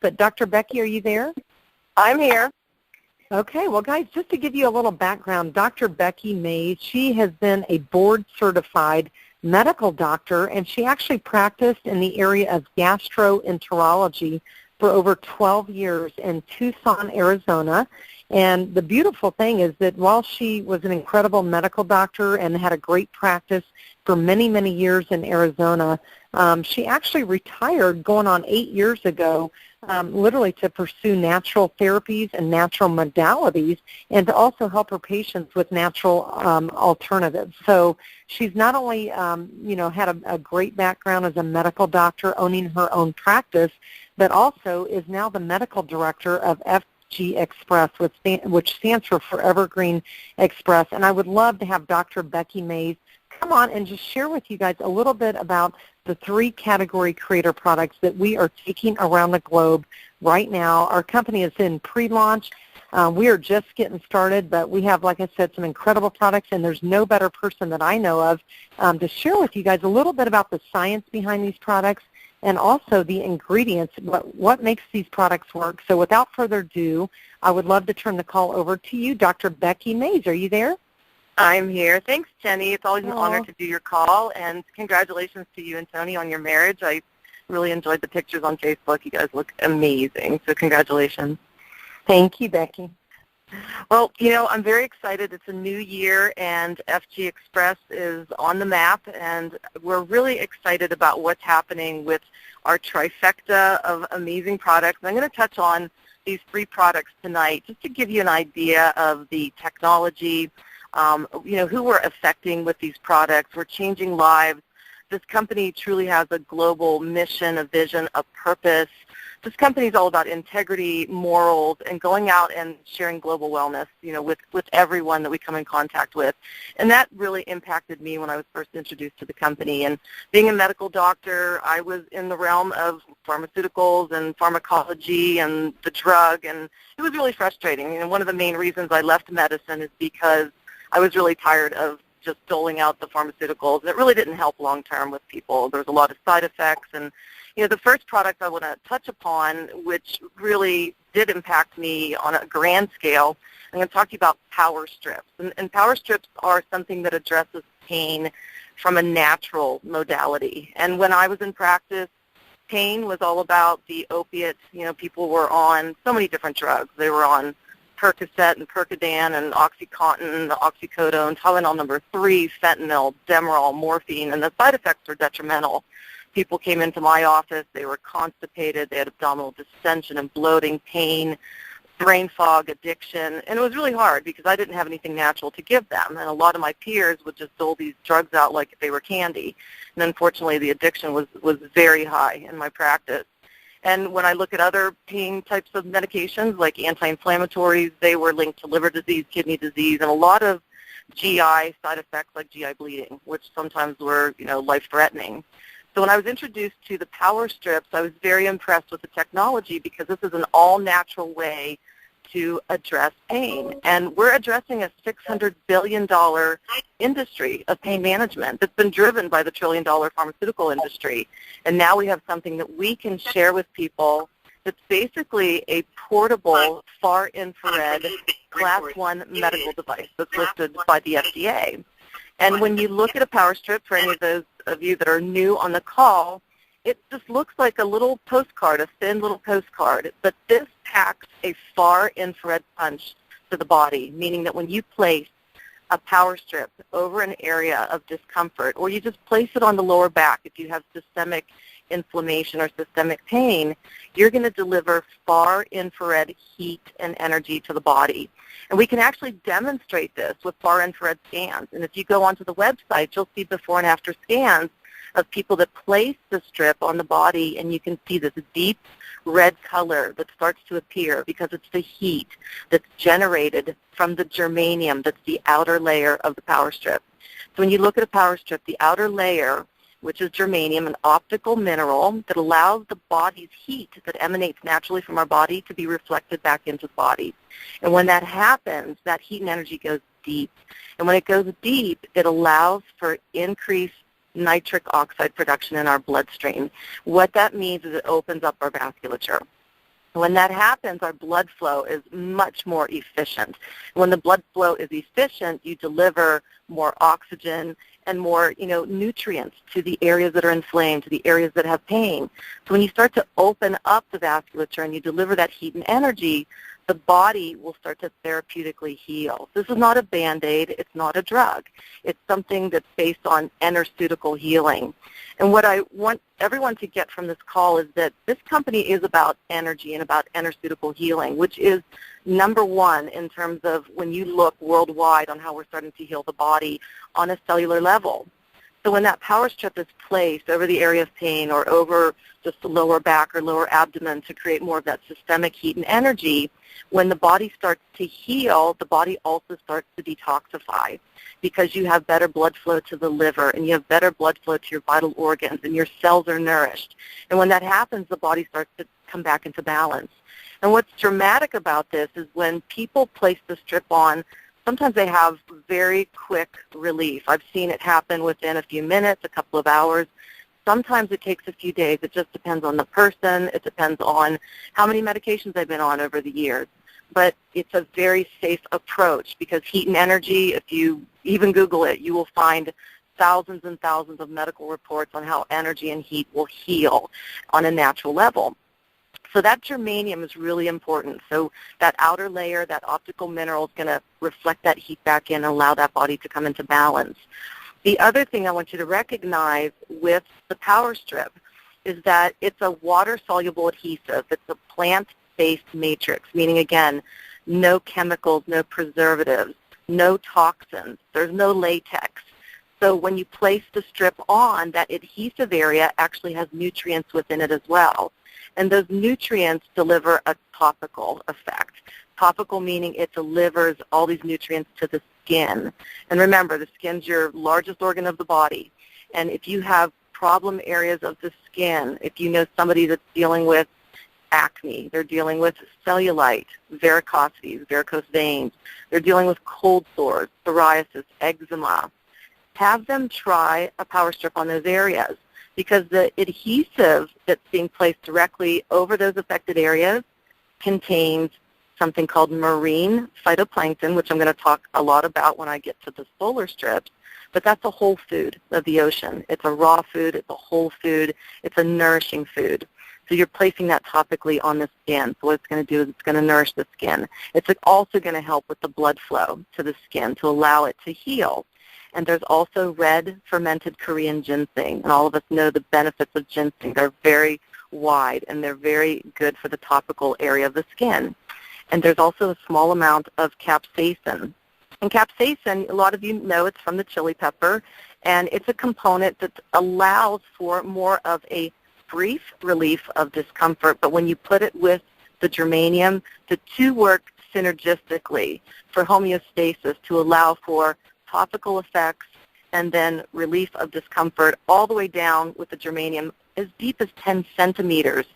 but Dr. Becky, are you there? I'm here. Okay, well, guys, just to give you a little background, Dr. Becky Maes, she has been a board-certified medical doctor, and she actually practiced in the area of gastroenterology for over 12 years in Tucson, Arizona. And the beautiful thing is that while she was an incredible medical doctor and had a great practice for many, many years in Arizona, she actually retired going on 8 years ago, literally to pursue natural therapies and natural modalities and to also help her patients with natural alternatives. So she's not only, had a great background as a medical doctor owning her own practice, but also is now the medical director of FGXpress, which stands for Forever Green Express. And I would love to have Dr. Becky Maes come on and just share with you guys a little bit about the 3 category creator products that we are taking around the globe right now. Our company is in pre-launch. We are just getting started, but we have, like I said, some incredible products, and there's no better person that I know of to share with you guys a little bit about the science behind these products and also the ingredients, what makes these products work. So without further ado, I would love to turn the call over to you, Dr. Becky Maes. Are you there? I'm here. Thanks, Jenny. It's always an honor to do your call, and congratulations to you and Tony on your marriage. I really enjoyed the pictures on Facebook. You guys look amazing, so congratulations. Thank you, Becky. Well, I'm very excited. It's a new year, and FGXpress is on the map, and we're really excited about what's happening with our trifecta of amazing products. And I'm going to touch on these 3 products tonight just to give you an idea of the technology, who we're affecting with these products. We're changing lives. This company truly has a global mission, a vision, a purpose. This company is all about integrity, morals, and going out and sharing global wellness, with everyone that we come in contact with. And that really impacted me when I was first introduced to the company. And being a medical doctor, I was in the realm of pharmaceuticals and pharmacology and the drug, and it was really frustrating. One of the main reasons I left medicine is because I was really tired of just doling out the pharmaceuticals. It really didn't help long-term with people. There was a lot of side effects. And, the first product I want to touch upon, which really did impact me on a grand scale, I'm going to talk to you about PowerStrips. And PowerStrips are something that addresses pain from a natural modality. And when I was in practice, pain was all about the opiates. People were on so many different drugs. They were on Percocet and Percodan and OxyContin, oxycodone, Tylenol number 3, fentanyl, Demerol, morphine, and the side effects were detrimental. People came into my office, they were constipated, they had abdominal distension and bloating, pain, brain fog, addiction, and it was really hard because I didn't have anything natural to give them, and a lot of my peers would just dole these drugs out like they were candy, and unfortunately the addiction was very high in my practice. And when I look at other pain types of medications like anti-inflammatories, they were linked to liver disease, kidney disease, and a lot of GI side effects like GI bleeding, which sometimes were, life-threatening. So when I was introduced to the PowerStrips, I was very impressed with the technology because this is an all-natural way to address pain. And we're addressing a $600 billion industry of pain management that's been driven by the trillion-dollar pharmaceutical industry. And now we have something that we can share with people that's basically a portable, far-infrared, Class 1 medical device that's listed by the FDA. And when you look at a PowerStrip, for any of those of you that are new on the call, it just looks like a little postcard, a thin little postcard. But this packs a far infrared punch to the body, meaning that when you place a PowerStrip over an area of discomfort, or you just place it on the lower back if you have systemic inflammation or systemic pain, you're going to deliver far infrared heat and energy to the body. And we can actually demonstrate this with far infrared scans. And if you go onto the website, you'll see before and after scans of people that place the strip on the body, and you can see this deep red color that starts to appear because it's the heat that's generated from the germanium that's the outer layer of the PowerStrip. So when you look at a PowerStrip, the outer layer, which is germanium, an optical mineral that allows the body's heat that emanates naturally from our body to be reflected back into the body. And when that happens, that heat and energy goes deep. And when it goes deep, it allows for increased nitric oxide production in our bloodstream. What that means is it opens up our vasculature. When that happens, our blood flow is much more efficient. When the blood flow is efficient, you deliver more oxygen and more, nutrients to the areas that are inflamed, to the areas that have pain. So when you start to open up the vasculature and you deliver that heat and energy, the body will start to therapeutically heal. This is not a Band-Aid. It's not a drug. It's something that's based on enerceutical healing. And what I want everyone to get from this call is that this company is about energy and about enerceutical healing, which is number one in terms of when you look worldwide on how we're starting to heal the body on a cellular level. So when that PowerStrip is placed over the area of pain or over just the lower back or lower abdomen to create more of that systemic heat and energy, when the body starts to heal, the body also starts to detoxify because you have better blood flow to the liver and you have better blood flow to your vital organs and your cells are nourished. And when that happens, the body starts to come back into balance. And what's dramatic about this is when people place the strip on, sometimes they have very quick relief. I've seen it happen within a few minutes, a couple of hours. Sometimes it takes a few days. It just depends on the person. It depends on how many medications they've been on over the years. But it's a very safe approach because heat and energy, if you even Google it, you will find thousands and thousands of medical reports on how energy and heat will heal on a natural level. So that germanium is really important. So that outer layer, that optical mineral is going to reflect that heat back in and allow that body to come into balance. The other thing I want you to recognize with the PowerStrip is that it's a water-soluble adhesive. It's a plant-based matrix, meaning, again, no chemicals, no preservatives, no toxins. There's no latex. So when you place the strip on, that adhesive area actually has nutrients within it as well. And those nutrients deliver a topical effect. Topical meaning it delivers all these nutrients to the skin. And remember, the skin's your largest organ of the body. And if you have problem areas of the skin, if you know somebody that's dealing with acne, they're dealing with cellulite, varicosities, varicose veins, they're dealing with cold sores, psoriasis, eczema, have them try a PowerStrip on those areas because the adhesive that's being placed directly over those affected areas contains something called marine phytoplankton, which I'm going to talk a lot about when I get to the SolarStrips, but that's a whole food of the ocean. It's a raw food. It's a whole food. It's a nourishing food. So you're placing that topically on the skin. So what it's going to do is it's going to nourish the skin. It's also going to help with the blood flow to the skin to allow it to heal. And there's also red fermented Korean ginseng. And all of us know the benefits of ginseng. They're very wide, and they're very good for the topical area of the skin. And there's also a small amount of capsaicin. And capsaicin, a lot of you know it's from the chili pepper, and it's a component that allows for more of a brief relief of discomfort. But when you put it with the germanium, the two work synergistically for homeostasis to allow for topical effects and then relief of discomfort all the way down with the germanium as deep as 10 centimeters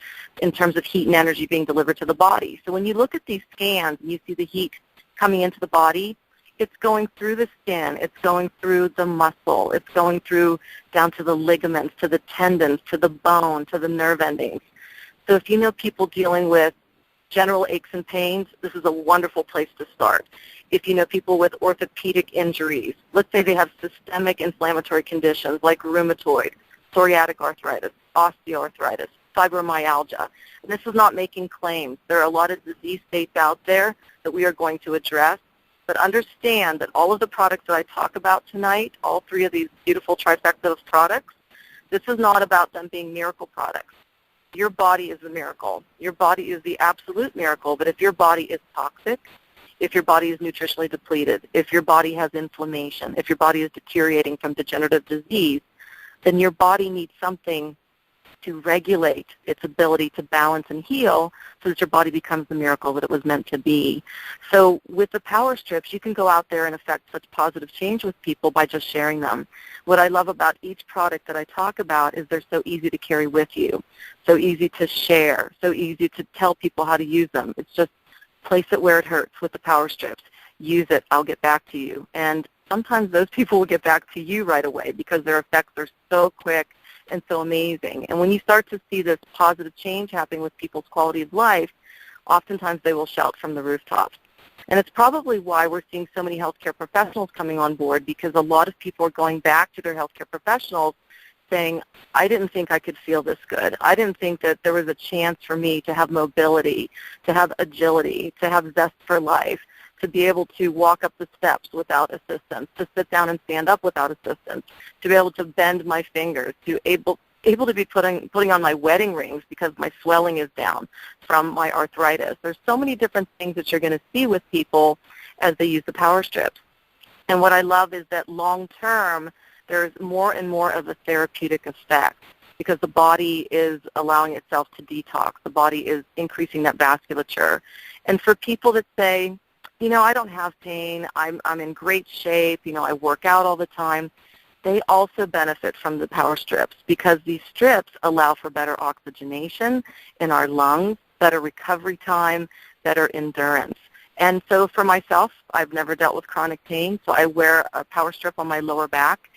in terms of heat and energy being delivered to the body. So when you look at these scans and you see the heat coming into the body, it's going through the skin, it's going through the muscle, it's going through down to the ligaments, to the tendons, to the bone, to the nerve endings. So if you know people dealing with general aches and pains, this is a wonderful place to start. If you know people with orthopedic injuries, let's say they have systemic inflammatory conditions like rheumatoid, psoriatic arthritis, osteoarthritis, fibromyalgia. And this is not making claims. There are a lot of disease states out there that we are going to address. But understand that all of the products that I talk about tonight, all three of these beautiful trifecta of products, this is not about them being miracle products. Your body is a miracle. Your body is the absolute miracle. But if your body is toxic, if your body is nutritionally depleted, if your body has inflammation, if your body is deteriorating from degenerative disease, then your body needs something to regulate its ability to balance and heal so that your body becomes the miracle that it was meant to be. So with the PowerStrips, you can go out there and affect such positive change with people by just sharing them. What I love about each product that I talk about is they're so easy to carry with you, so easy to share, so easy to tell people how to use them. It's just place it where it hurts with the PowerStrips. Use it. I'll get back to you. And sometimes those people will get back to you right away because their effects are so quick and so amazing. And when you start to see this positive change happening with people's quality of life, oftentimes they will shout from the rooftops. And it's probably why we're seeing so many healthcare professionals coming on board, because a lot of people are going back to their healthcare professionals saying, I didn't think I could feel this good. I didn't think that there was a chance for me to have mobility, to have agility, to have zest for life, to be able to walk up the steps without assistance, to sit down and stand up without assistance, to be able to bend my fingers, to able to be putting on my wedding rings because my swelling is down from my arthritis. There's so many different things that you're going to see with people as they use the PowerStrips. And what I love is that long term, there's more and more of a therapeutic effect because the body is allowing itself to detox. The body is increasing that vasculature. And for people that say, you know, I don't have pain, I'm in great shape, you know, I work out all the time, they also benefit from the PowerStrips because these strips allow for better oxygenation in our lungs, better recovery time, better endurance. And so for myself, I've never dealt with chronic pain, so I wear a PowerStrip on my lower back,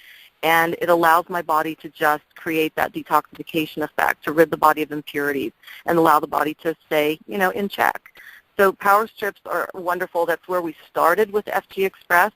and it allows my body to just create that detoxification effect, to rid the body of impurities and allow the body to stay, you know, in check. So PowerStrips are wonderful. That's where we started with FGXpress.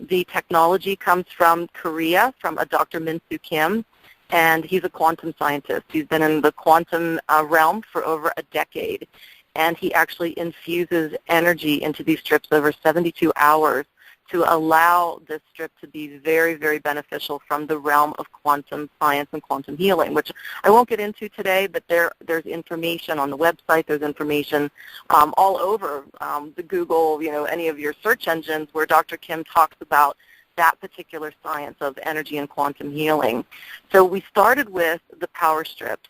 The technology comes from Korea, from a Dr. Min-Soo Kim, and he's a quantum scientist. He's been in the quantum realm for over a decade, and he actually infuses energy into these strips over 72 hours to allow this strip to be very, very beneficial from the realm of quantum science and quantum healing, which I won't get into today, but there's information on the website. There's information all over the Google, you know, any of your search engines where Dr. Kim talks about that particular science of energy and quantum healing. So we started with the PowerStrips,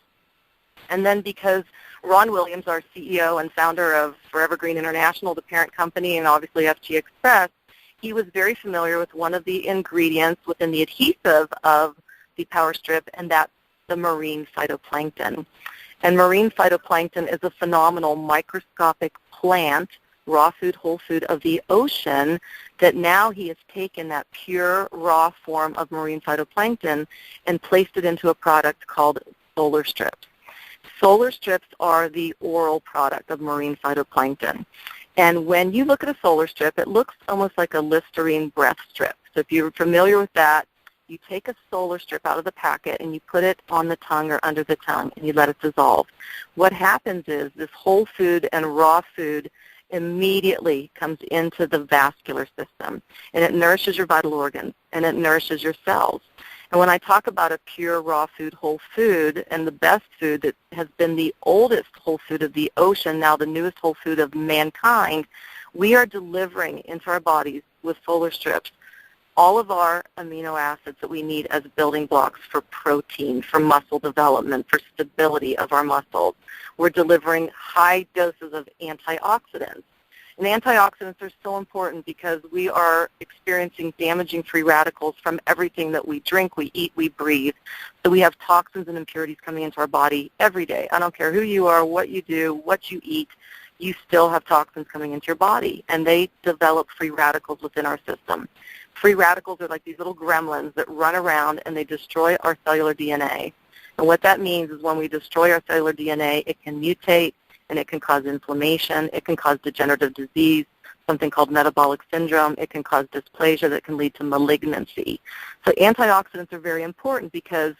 and then because Ron Williams, our CEO and founder of Forever Green International, the parent company, and obviously FGXpress, he was very familiar with one of the ingredients within the adhesive of the PowerStrip, and that's the marine phytoplankton. And marine phytoplankton is a phenomenal microscopic plant, raw food, whole food of the ocean, that now he has taken that pure raw form of marine phytoplankton and placed it into a product called SolarStrips. SolarStrips are the oral product of marine phytoplankton. And when you look at a SolarStrip, it looks almost like a Listerine breath strip. So if you're familiar with that, you take a SolarStrip out of the packet and you put it on the tongue or under the tongue and you let it dissolve. What happens is this whole food and raw food immediately comes into the vascular system, and it nourishes your vital organs and it nourishes your cells. And when I talk about a pure raw food, whole food, and the best food that has been the oldest whole food of the ocean, now the newest whole food of mankind, we are delivering into our bodies with SolarStrips all of our amino acids that we need as building blocks for protein, for muscle development, for stability of our muscles. We're delivering high doses of antioxidants. And antioxidants are so important because we are experiencing damaging free radicals from everything that we drink, we eat, we breathe. So we have toxins and impurities coming into our body every day. I don't care who you are, what you do, what you eat, you still have toxins coming into your body, and they develop free radicals within our system. Free radicals are like these little gremlins that run around and they destroy our cellular DNA. And what that means is when we destroy our cellular DNA, it can mutate, and it can cause inflammation, it can cause degenerative disease, something called metabolic syndrome, it can cause dysplasia that can lead to malignancy. So antioxidants are very important because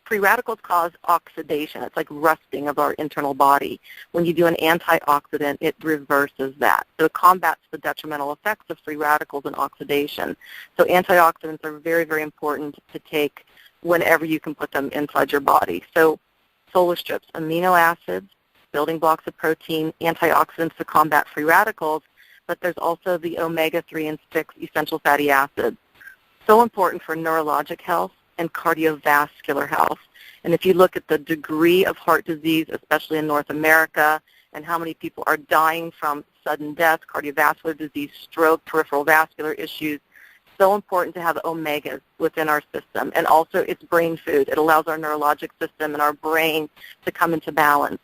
free radicals cause oxidation. It's like rusting of our internal body. When you do an antioxidant, it reverses that. So it combats the detrimental effects of free radicals and oxidation. So antioxidants are very, very important to take whenever you can put them inside your body. So SolarStrips, amino acids, building blocks of protein, antioxidants to combat free radicals, but there's also the omega-3 and 6 essential fatty acids. So important for neurologic health and cardiovascular health. And if you look at the degree of heart disease, especially in North America, and how many people are dying from sudden death, cardiovascular disease, stroke, peripheral vascular issues, so important to have omegas within our system. And also it's brain food. It allows our neurologic system and our brain to come into balance.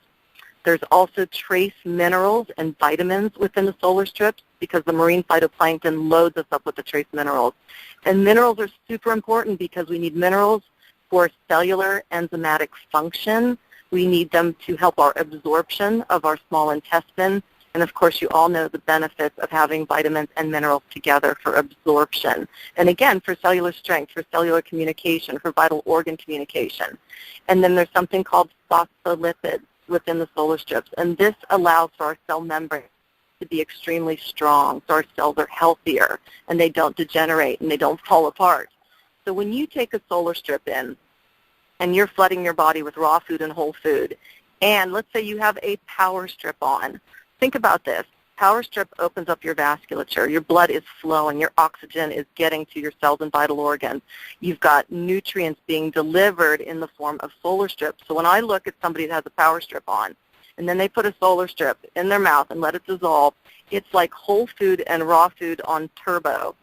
There's also trace minerals and vitamins within the SolarStrips because the marine phytoplankton loads us up with the trace minerals. And minerals are super important because we need minerals for cellular enzymatic function. We need them to help our absorption of our small intestine. And of course, you all know the benefits of having vitamins and minerals together for absorption. And again, for cellular strength, for cellular communication, for vital organ communication. And then there's something called phospholipids within the SolarStrips. And this allows for our cell membrane to be extremely strong, so our cells are healthier and they don't degenerate and they don't fall apart. So when you take a SolarStrip in and you're flooding your body with raw food and whole food, and let's say you have a PowerStrip on, think about this. PowerStrip opens up your vasculature. Your blood is flowing. Your oxygen is getting to your cells and vital organs. You've got nutrients being delivered in the form of SolarStrips. So when I look at somebody that has a PowerStrip on, and then they put a SolarStrip in their mouth and let it dissolve, it's like whole food and raw food on turbo.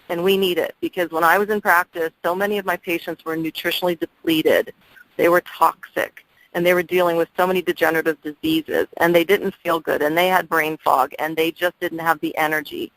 And we need it because when I was in practice, so many of my patients were nutritionally depleted. They were toxic. And they were dealing with so many degenerative diseases, and they didn't feel good, and they had brain fog, and they just didn't have the energy.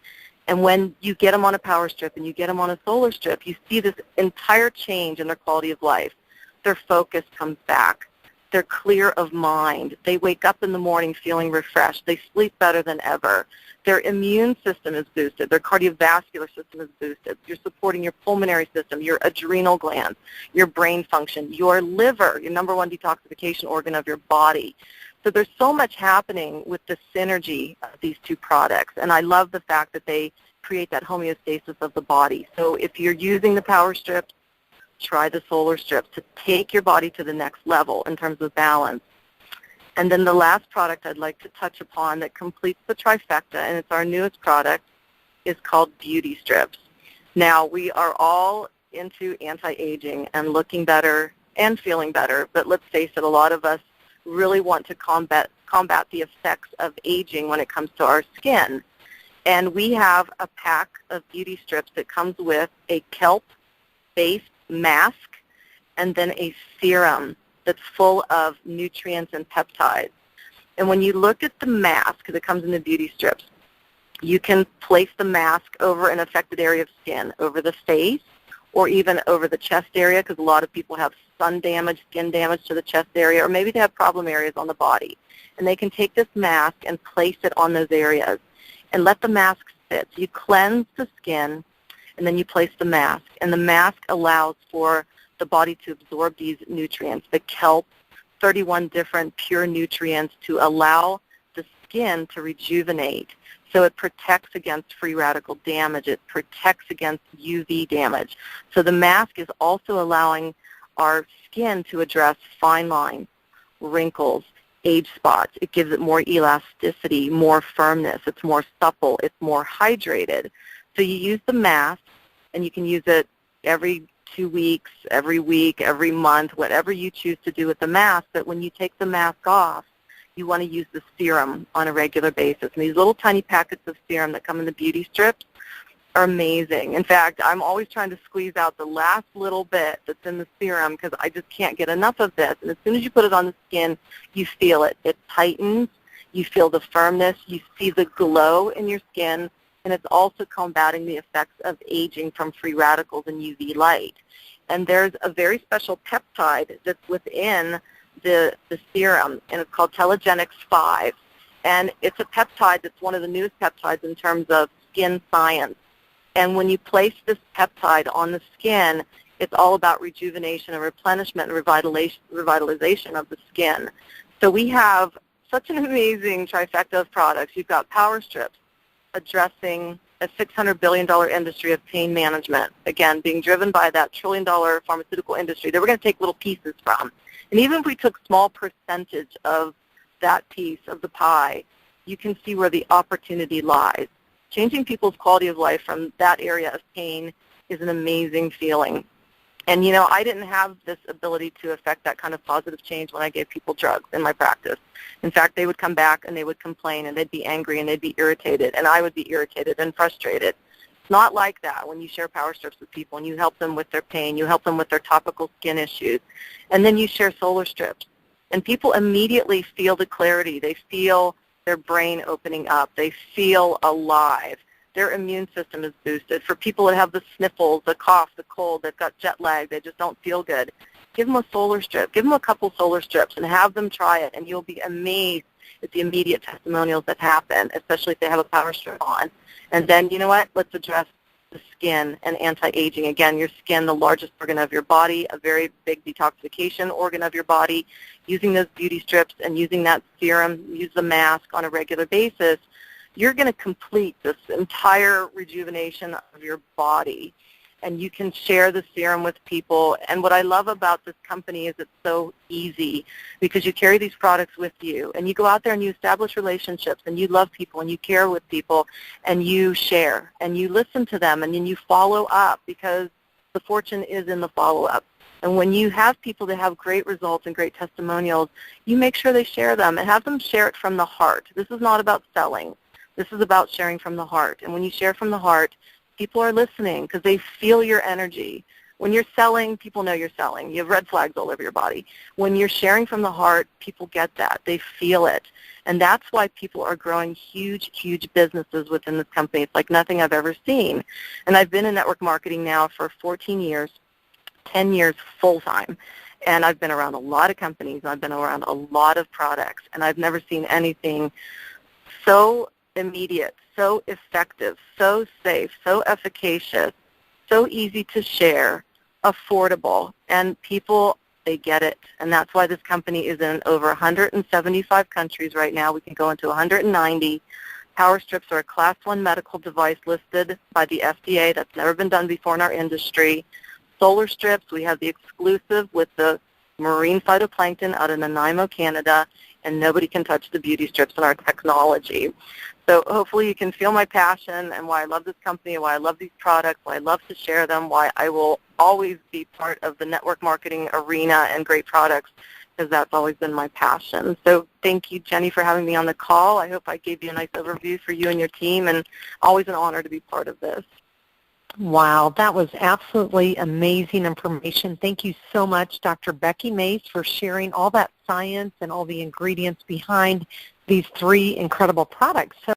And when you get them on a PowerStrip and you get them on a SolarStrip, you see this entire change in their quality of life. Their focus comes back. They're clear of mind. They wake up in the morning feeling refreshed. They sleep better than ever. Their immune system is boosted. Their cardiovascular system is boosted. You're supporting your pulmonary system, your adrenal glands, your brain function, your liver, your number one detoxification organ of your body. So there's so much happening with the synergy of these two products, and I love the fact that they create that homeostasis of the body. So if you're using the PowerStrips, try the SolarStrips to take your body to the next level in terms of balance. And then the last product I'd like to touch upon that completes the trifecta, and it's our newest product, is called BeautyStrips. Now, we are all into anti-aging and looking better and feeling better, but let's face it, a lot of us really want to combat the effects of aging when it comes to our skin. And we have a pack of BeautyStrips that comes with a kelp-based mask and then a serum that's full of nutrients and peptides. And when you look at the mask that comes in the BeautyStrips, you can place the mask over an affected area of skin, over the face, or even over the chest area, because a lot of people have sun damage, skin damage to the chest area, or maybe they have problem areas on the body. And they can take this mask and place it on those areas and let the mask sit. So you cleanse the skin, and then you place the mask. And the mask allows for the body to absorb these nutrients, the kelp, 31 different pure nutrients to allow the skin to rejuvenate. So it protects against free radical damage. It protects against UV damage. So the mask is also allowing our skin to address fine lines, wrinkles, age spots. It gives it more elasticity, more firmness. It's more supple. It's more hydrated. So you use the mask, and you can use it every 2 weeks, every week, every month, whatever you choose to do with the mask. But when you take the mask off, you want to use the serum on a regular basis. And these little tiny packets of serum that come in the BeautyStrips are amazing. In fact, I'm always trying to squeeze out the last little bit that's in the serum because I just can't get enough of this. And as soon as you put it on the skin, you feel it. It tightens. You feel the firmness. You see the glow in your skin. And it's also combating the effects of aging from free radicals and UV light. And there's a very special peptide that's within the serum, and it's called Telogenix 5. And it's a peptide that's one of the newest peptides in terms of skin science. And when you place this peptide on the skin, it's all about rejuvenation and replenishment and revitalization of the skin. So we have such an amazing trifecta of products. You've got PowerStrips, addressing a $600 billion industry of pain management, again, being driven by that trillion-dollar pharmaceutical industry that we're going to take little pieces from. And even if we took small percentage of that piece of the pie, you can see where the opportunity lies. Changing people's quality of life from that area of pain is an amazing feeling. And, you know, I didn't have this ability to affect that kind of positive change when I gave people drugs in my practice. In fact, they would come back and they would complain and they'd be angry and they'd be irritated, and I would be irritated and frustrated. It's not like that when you share PowerStrips with people and you help them with their pain, you help them with their topical skin issues, and then you share SolarStrips. And people immediately feel the clarity. They feel their brain opening up. They feel alive. Their immune system is boosted. For people that have the sniffles, the cough, the cold, they've got jet lag, they just don't feel good, give them a solar strip. Give them a couple solar strips and have them try it, and you'll be amazed at the immediate testimonials that happen, especially if they have a PowerStrip on. And then, you know what, let's address the skin and anti-aging. Again, your skin, the largest organ of your body, a very big detoxification organ of your body. Using those beauty strips and using that serum, use the mask on a regular basis, you're going to complete this entire rejuvenation of your body. And you can share the serum with people. And what I love about this company is it's so easy because you carry these products with you, and you go out there and you establish relationships, and you love people, and you care with people, and you share, and you listen to them, and then you follow up, because the fortune is in the follow-up. And when you have people that have great results and great testimonials, you make sure they share them and have them share it from the heart. This is not about selling. This is about sharing from the heart. And when you share from the heart, people are listening because they feel your energy. When you're selling, people know you're selling. You have red flags all over your body. When you're sharing from the heart, people get that. They feel it. And that's why people are growing huge, huge businesses within this company. It's like nothing I've ever seen. And I've been in network marketing now for 14 years, 10 years full-time. And I've been around a lot of companies. I've been around a lot of products. And I've never seen anything so immediate, so effective, so safe, so efficacious, so easy to share, affordable, and people, they get it. And that's why this company is in over 175 countries right now. We can go into 190. PowerStrips are a Class 1 medical device listed by the FDA. That's never been done before in our industry. SolarStrips, we have the exclusive with the marine phytoplankton out in Nanaimo, Canada, and nobody can touch the beauty strips in our technology. So hopefully you can feel my passion and why I love this company, why I love these products, why I love to share them, why I will always be part of the network marketing arena and great products, because that's always been my passion. So thank you, Jenny, for having me on the call. I hope I gave you a nice overview for you and your team, and always an honor to be part of this. Wow, that was absolutely amazing information. Thank you so much, Dr. Becky Maes, for sharing all that science and all the ingredients behind these 3 incredible products. So